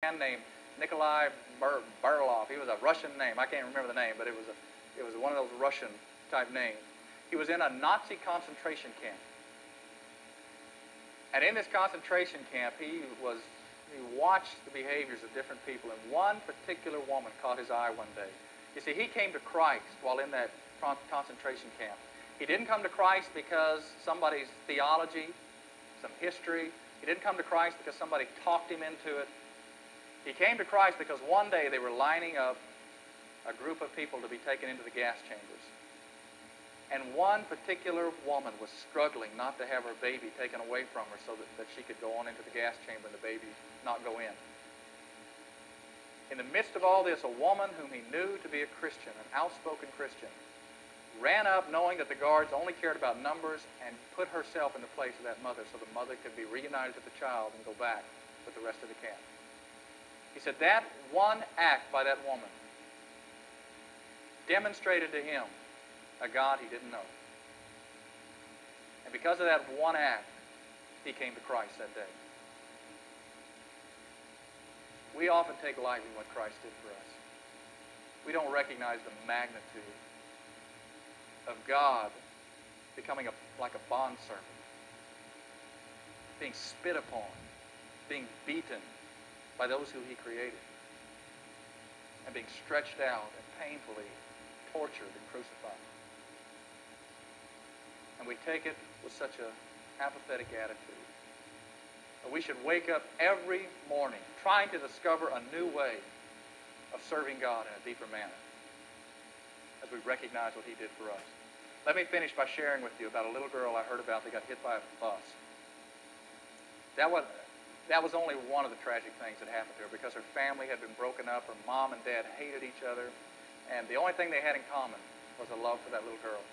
man named Nikolai Berlov. He was a Russian name. I can't remember the name, but it was one of those Russian type names. He was in a Nazi concentration camp. And in this concentration camp, he watched the behaviors of different people, and one particular woman caught his eye one day. You see, he came to Christ while in that concentration camp. He didn't come to Christ because somebody's theology, some history. He didn't come to Christ because somebody talked him into it. He came to Christ because one day they were lining up a group of people to be taken into the gas chambers. And one particular woman was struggling not to have her baby taken away from her so that she could go on into the gas chamber and the baby not go in. In the midst of all this, a woman whom he knew to be a Christian, an outspoken Christian, ran up knowing that the guards only cared about numbers and put herself in the place of that mother so the mother could be reunited with the child and go back with the rest of the camp. He said that one act by that woman demonstrated to him a God he didn't know. And because of that one act, he came to Christ that day. We often take lightly what Christ did for us. We don't recognize the magnitude of God becoming like a bondservant, being spit upon, being beaten by those who he created, and being stretched out and painfully tortured and crucified. And we take it with such an apathetic attitude. But we should wake up every morning trying to discover a new way of serving God in a deeper manner as we recognize what he did for us. Let me finish by sharing with you about a little girl I heard about that got hit by a bus. That was only one of the tragic things that happened to her because her family had been broken up. Her mom and dad hated each other, and the only thing they had in common was a love for that little girl.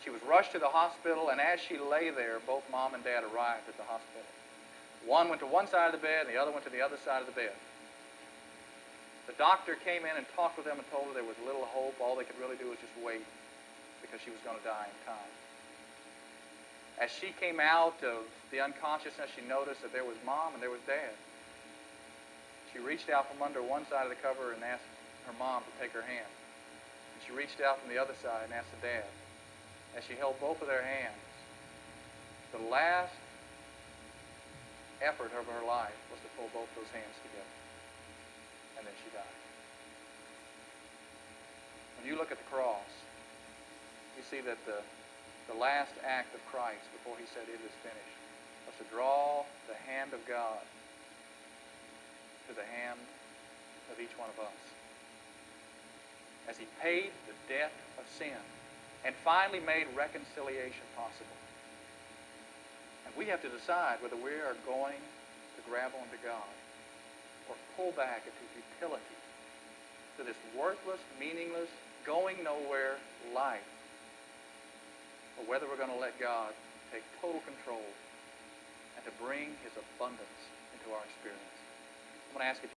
She was rushed to the hospital, and as she lay there, both mom and dad arrived at the hospital. One went to one side of the bed, and the other went to the other side of the bed. The doctor came in and talked with them and told her there was little hope. All they could really do was just wait because she was going to die in time. As she came out of the unconsciousness, she noticed that there was mom and there was dad. She reached out from under one side of the cover and asked her mom to take her hand. And she reached out from the other side and asked the dad. As she held both of their hands, the last effort of her life was to pull both those hands together. And then she died. When you look at the cross, you see that the last act of Christ before he said it is finished was to draw the hand of God to the hand of each one of us. As he paid the debt of sin and finally made reconciliation possible. And we have to decide whether we are going to grab onto God or pull back into futility, to this worthless, meaningless, going nowhere life, or whether we're going to let God take total control and to bring his abundance into our experience. I'm going to ask you